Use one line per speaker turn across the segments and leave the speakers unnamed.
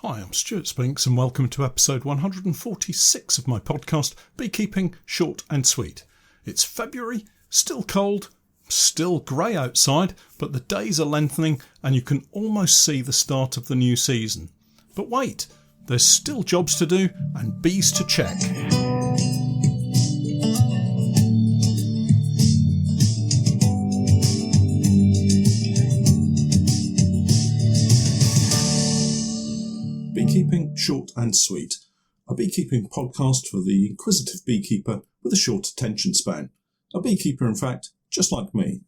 Hi, I'm Stewart Spinks and welcome to episode 146 of my podcast, Beekeeping Short and Sweet. It's February, still cold, still grey outside, but the days are lengthening and you can almost see the start of the new season. But wait, there's still jobs to do and bees to check. Beekeeping Short and Sweet, a beekeeping podcast for the inquisitive beekeeper with a short attention span. A beekeeper, in fact, just like me.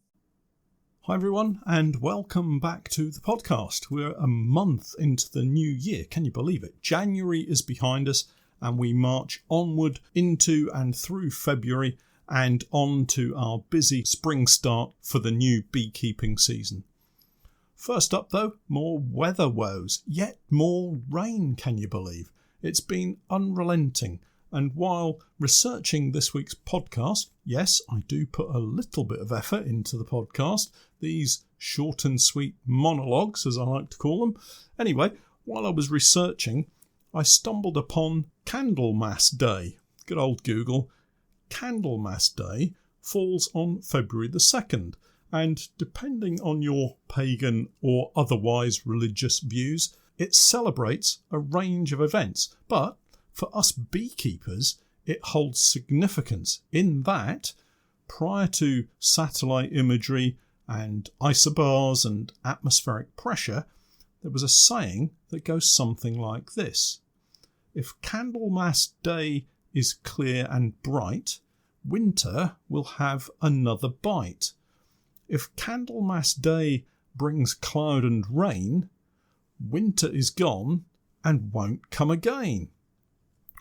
Hi everyone, and welcome back to the podcast. We're a month into the new year, can you believe it? January is behind us and we march onward into and through February and on to our busy spring start for the new beekeeping season. First up though, more weather woes, yet more rain, can you believe? It's been unrelenting, and while researching this week's podcast, yes, I do put a little bit of effort into the podcast, these short and sweet monologues as I like to call them. Anyway, while I was researching, I stumbled upon Candlemas Day. Good old Google. Candlemas Day falls on February the 2nd. And depending on your pagan or otherwise religious views, it celebrates a range of events. But for us beekeepers, it holds significance in that prior to satellite imagery and isobars and atmospheric pressure, there was a saying that goes something like this. If Candlemas Day is clear and bright, winter will have another bite. If Candlemas Day brings cloud and rain, winter is gone and won't come again.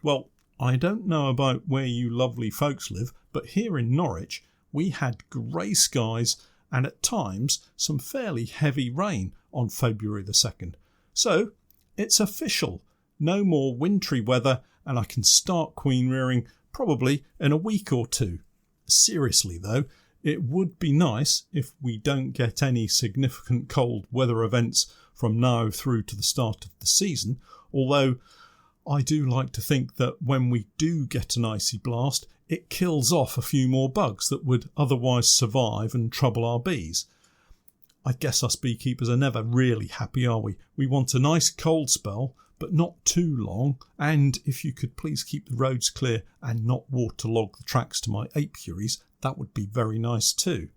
Well, I don't know about where you lovely folks live, but here in Norwich we had grey skies and at times some fairly heavy rain on February the 2nd. So it's official, no more wintry weather, and I can start queen rearing probably in a week or two. Seriously though, it would be nice if we don't get any significant cold weather events from now through to the start of the season, although I do like to think that when we do get an icy blast, it kills off a few more bugs that would otherwise survive and trouble our bees. I guess us beekeepers are never really happy, are we? We want a nice cold spell, but not too long, and if you could please keep the roads clear and not waterlog the tracks to my apiaries, that would be very nice too.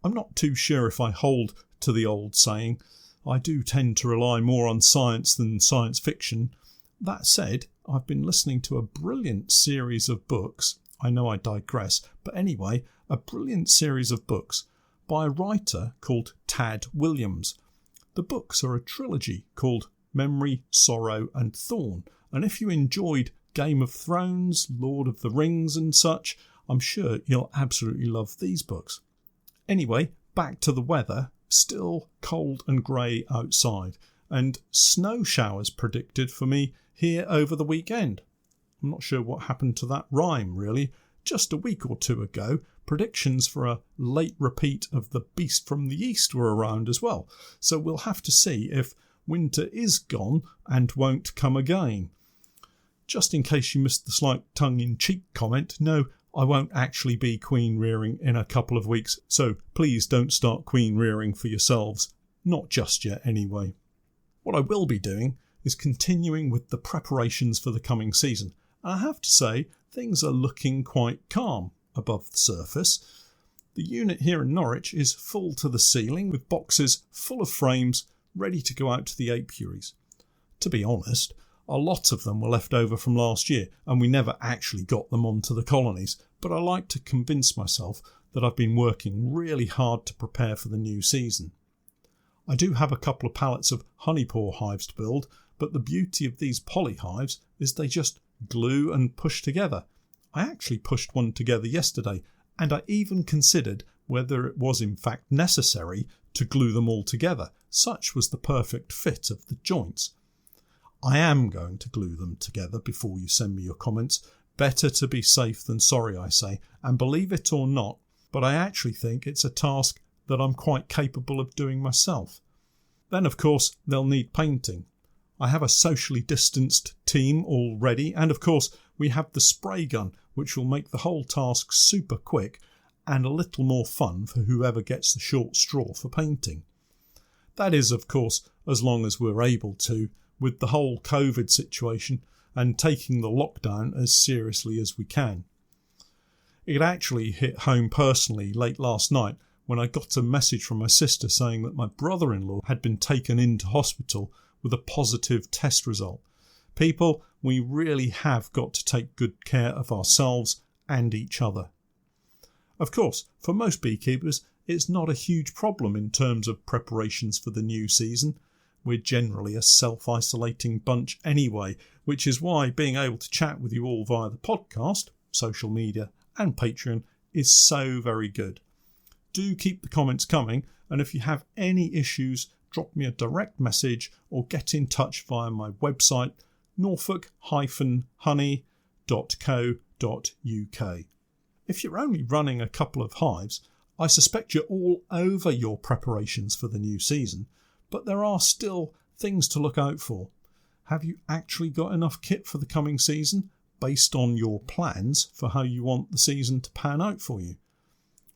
I'm not too sure if I hold to the old saying. I do tend to rely more on science than science fiction. That said, I've been listening to a brilliant series of books. I know I digress, but anyway, a brilliant series of books by a writer called Tad Williams. The books are a trilogy called Memory, Sorrow and Thorn, and if you enjoyed Game of Thrones, Lord of the Rings and such, I'm sure you'll absolutely love these books. Anyway, back to the weather. Still cold and grey outside, and snow showers predicted for me here over the weekend. I'm not sure what happened to that rhyme really. Just a week or two ago, predictions for a late repeat of The Beast from the East were around as well, so we'll have to see if winter is gone and won't come again. Just in case you missed the slight tongue-in-cheek comment, no, I won't actually be queen rearing in a couple of weeks, so please don't start queen rearing for yourselves. Not just yet anyway. What I will be doing is continuing with the preparations for the coming season. I have to say, things are looking quite calm above the surface. The unit here in Norwich is full to the ceiling with boxes full of frames ready to go out to the apiaries. To be honest, a lot of them were left over from last year and we never actually got them onto the colonies, but I like to convince myself that I've been working really hard to prepare for the new season. I do have a couple of pallets of honeypore hives to build, but the beauty of these poly hives is they just glue and push together. I actually pushed one together yesterday, and I even considered whether it was in fact necessary to glue them all together. Such was the perfect fit of the joints. I am going to glue them together before you send me your comments. Better to be safe than sorry, I say, and believe it or not, but I actually think it's a task that I'm quite capable of doing myself. Then, of course, they'll need painting. I have a socially distanced team all ready, and of course we have the spray gun, which will make the whole task super quick and a little more fun for whoever gets the short straw for painting. That is, of course, as long as we're able to, with the whole COVID situation and taking the lockdown as seriously as we can. It actually hit home personally late last night when I got a message from my sister saying that my brother-in-law had been taken into hospital with a positive test result. People, we really have got to take good care of ourselves and each other. Of course, for most beekeepers, it's not a huge problem in terms of preparations for the new season. We're generally a self-isolating bunch anyway, which is why being able to chat with you all via the podcast, social media and Patreon is so very good. Do keep the comments coming, and if you have any issues, drop me a direct message or get in touch via my website, norfolk-honey.co.uk. If you're only running a couple of hives, I suspect you're all over your preparations for the new season, but there are still things to look out for. Have you actually got enough kit for the coming season based on your plans for how you want the season to pan out for you?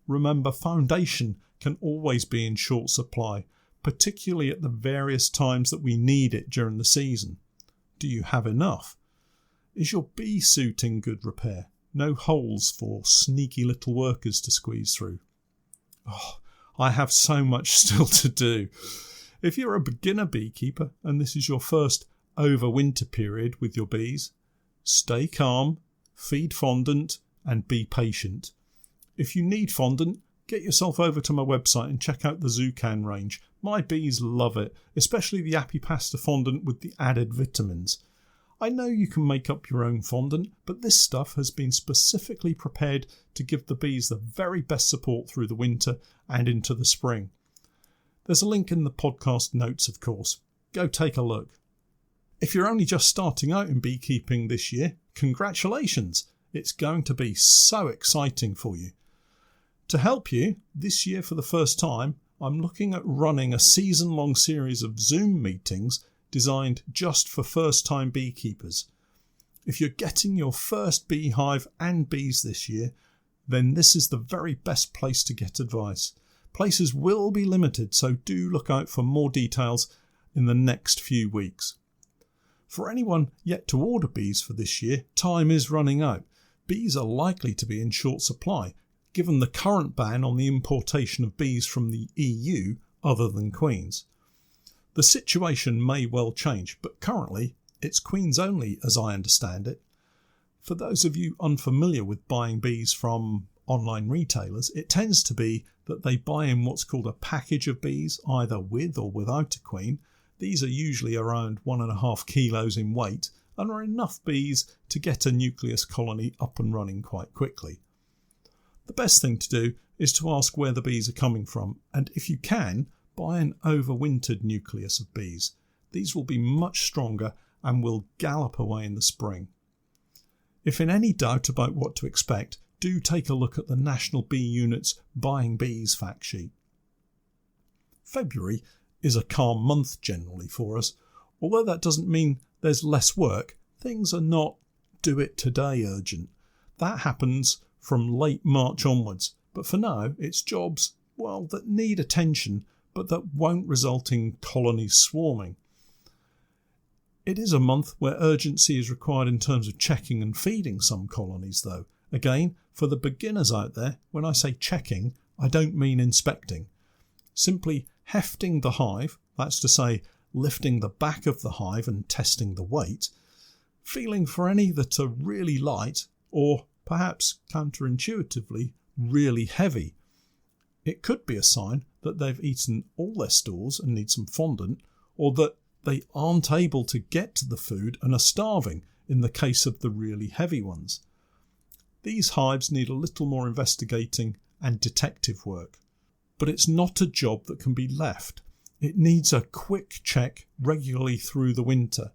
Remember, foundation can always be in short supply, particularly at the various times that we need it during the season. Do you have enough? Is your bee suit in good repair? No holes for sneaky little workers to squeeze through? Oh, I have so much still to do. If you're a beginner beekeeper and this is your first overwinter period with your bees, stay calm, feed fondant and be patient. If you need fondant, get yourself over to my website and check out the Zucan range. My bees love it, especially the Apipasta fondant with the added vitamins. I know you can make up your own fondant, but this stuff has been specifically prepared to give the bees the very best support through the winter and into the spring. There's a link in the podcast notes, of course. Go take a look. If you're only just starting out in beekeeping this year, congratulations! It's going to be so exciting for you. To help you, this year for the first time, I'm looking at running a season-long series of Zoom meetings designed just for first-time beekeepers. If you're getting your first beehive and bees this year, then this is the very best place to get advice. Places will be limited, so do look out for more details in the next few weeks. For anyone yet to order bees for this year, time is running out. Bees are likely to be in short supply, given the current ban on the importation of bees from the EU other than queens. The situation may well change, but currently it's queens only as I understand it. For those of you unfamiliar with buying bees from online retailers, it tends to be that they buy in what's called a package of bees, either with or without a queen. These are usually around 1.5 kilos in weight and are enough bees to get a nucleus colony up and running quite quickly. The best thing to do is to ask where the bees are coming from, and if you can, buy an overwintered nucleus of bees. These will be much stronger and will gallop away in the spring. If in any doubt about what to expect, do take a look at the National Bee Unit's Buying Bees fact sheet. February is a calm month generally for us. Although that doesn't mean there's less work, things are not do it today urgent. That happens from late March onwards, but for now it's jobs, well, that need attention but that won't result in colonies swarming. It is a month where urgency is required in terms of checking and feeding some colonies though. Again, for the beginners out there, when I say checking, I don't mean inspecting. Simply hefting the hive, that's to say lifting the back of the hive and testing the weight, feeling for any that are really light or perhaps counterintuitively really heavy. It could be a sign that they've eaten all their stores and need some fondant, or that they aren't able to get to the food and are starving in the case of the really heavy ones. These hives need a little more investigating and detective work, but it's not a job that can be left. It needs a quick check regularly through the winter.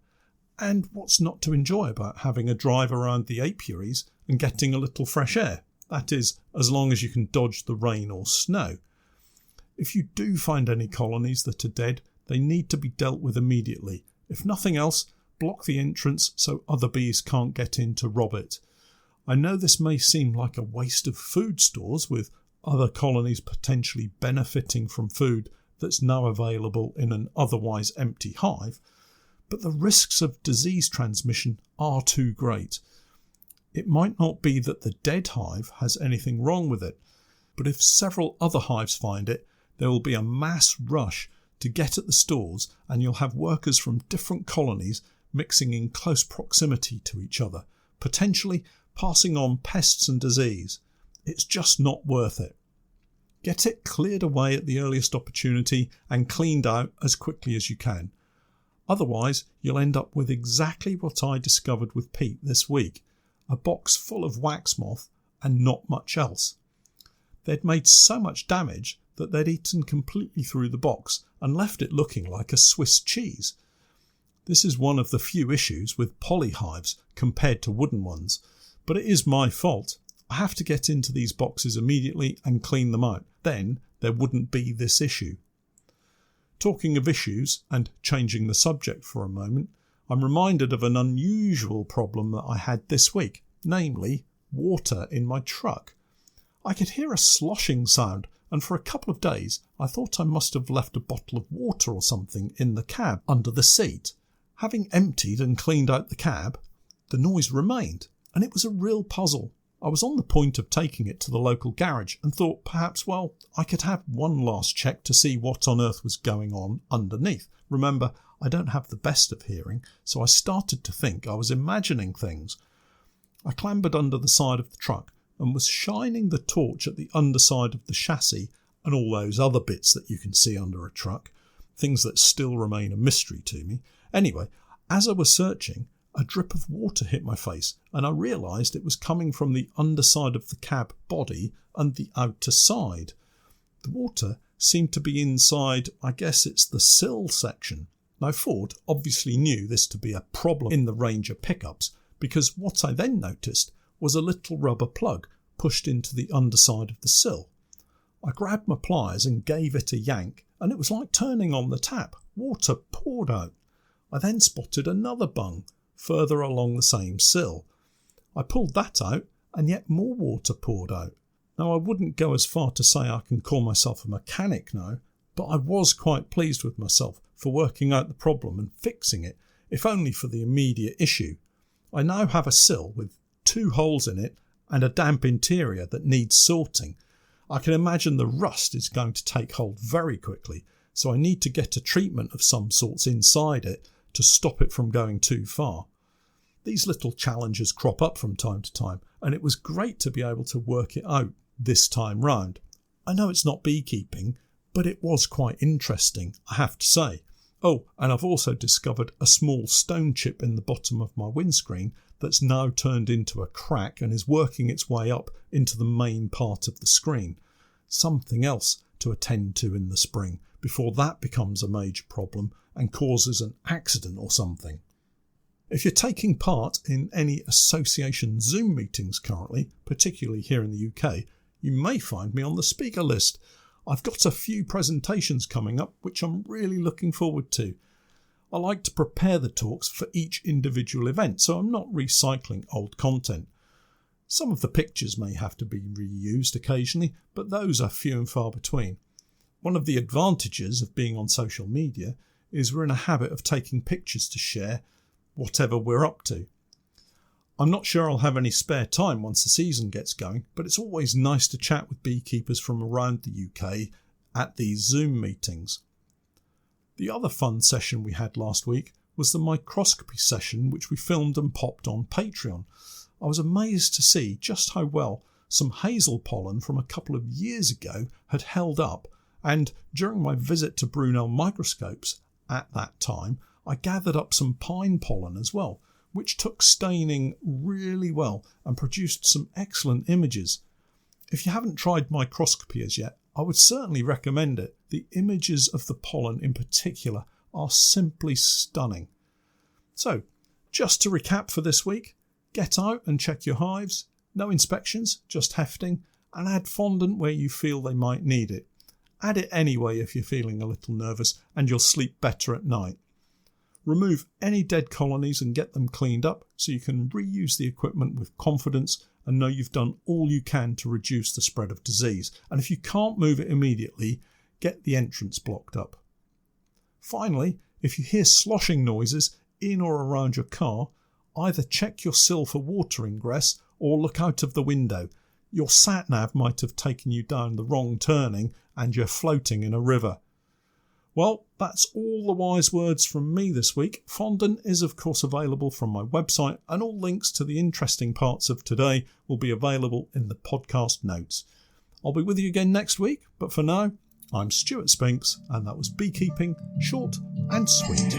And what's not to enjoy about having a drive around the apiaries and getting a little fresh air? That is, as long as you can dodge the rain or snow. If you do find any colonies that are dead, they need to be dealt with immediately, If nothing else, block the entrance so other bees can't get in to rob it. I know this may seem like a waste of food stores, with other colonies potentially benefiting from food that's now available in an otherwise empty hive, but the risks of disease transmission are too great. It might not be that the dead hive has anything wrong with it, but if several other hives find it, there will be a mass rush to get at the stores, and you'll have workers from different colonies mixing in close proximity to each other, potentially passing on pests and disease. It's just not worth it. Get it cleared away at the earliest opportunity and cleaned out as quickly as you can. Otherwise, you'll end up with exactly what I discovered with Pete this week, a box full of wax moth and not much else. They'd made so much damage that they'd eaten completely through the box and left it looking like a Swiss cheese. This is one of the few issues with polyhives compared to wooden ones, but it is my fault. I have to get into these boxes immediately and clean them out. Then there wouldn't be this issue. Talking of issues, and changing the subject for a moment, I'm reminded of an unusual problem that I had this week, namely water in my truck. I could hear a sloshing sound, and for a couple of days I thought I must have left a bottle of water or something in the cab under the seat. Having emptied and cleaned out the cab, the noise remained, and it was a real puzzle. I was on the point of taking it to the local garage and thought perhaps, I could have one last check to see what on earth was going on underneath. Remember, I don't have the best of hearing, so I started to think I was imagining things. I clambered under the side of the truck and was shining the torch at the underside of the chassis and all those other bits that you can see under a truck, things that still remain a mystery to me. Anyway, as I was searching, a drip of water hit my face, and I realised it was coming from the underside of the cab body and the outer side. The water seemed to be inside, I guess it's the sill section. Now Ford obviously knew this to be a problem in the Ranger pickups, because what I then noticed was a little rubber plug pushed into the underside of the sill. I grabbed my pliers and gave it a yank, and it was like turning on the tap. Water poured out. I then spotted another bung further along the same sill. I pulled that out, and yet more water poured out. Now, I wouldn't go as far to say I can call myself a mechanic now, but I was quite pleased with myself for working out the problem and fixing it, if only for the immediate issue. I now have a sill with 2 holes in it and a damp interior that needs sorting. I can imagine the rust is going to take hold very quickly, so I need to get a treatment of some sorts inside it to stop it from going too far. These little challenges crop up from time to time, and it was great to be able to work it out this time round. I know it's not beekeeping, but it was quite interesting, I have to say. Oh, and I've also discovered a small stone chip in the bottom of my windscreen that's now turned into a crack and is working its way up into the main part of the screen. Something else to attend to in the spring before that becomes a major problem and causes an accident or something. If you're taking part in any association Zoom meetings currently, particularly here in the UK, you may find me on the speaker list. I've got a few presentations coming up which I'm really looking forward to. I like to prepare the talks for each individual event, so I'm not recycling old content. Some of the pictures may have to be reused occasionally, but those are few and far between. One of the advantages of being on social media is we're in a habit of taking pictures to share whatever we're up to. I'm not sure I'll have any spare time once the season gets going, but it's always nice to chat with beekeepers from around the UK at these Zoom meetings. The other fun session we had last week was the microscopy session, which we filmed and popped on Patreon. I was amazed to see just how well some hazel pollen from a couple of years ago had held up, and during my visit to Brunel Microscopes at that time, I gathered up some pine pollen as well, which took staining really well and produced some excellent images. If you haven't tried microscopy as yet, I would certainly recommend it. The images of the pollen in particular are simply stunning. So, just to recap for this week, get out and check your hives, no inspections, just hefting, and add fondant where you feel they might need it. Add it anyway if you're feeling a little nervous, and you'll sleep better at night. Remove any dead colonies and get them cleaned up so you can reuse the equipment with confidence and know you've done all you can to reduce the spread of disease. And if you can't move it immediately, get the entrance blocked up. Finally, if you hear sloshing noises in or around your car, either check your sill for water ingress or look out of the window. Your sat-nav might have taken you down the wrong turning and you're floating in a river. Well, that's all the wise words from me this week. Fondant is of course available from my website, and all links to the interesting parts of today will be available in the podcast notes. I'll be with you again next week, but for now, I'm Stewart Spinks, and that was Beekeeping Short and Sweet.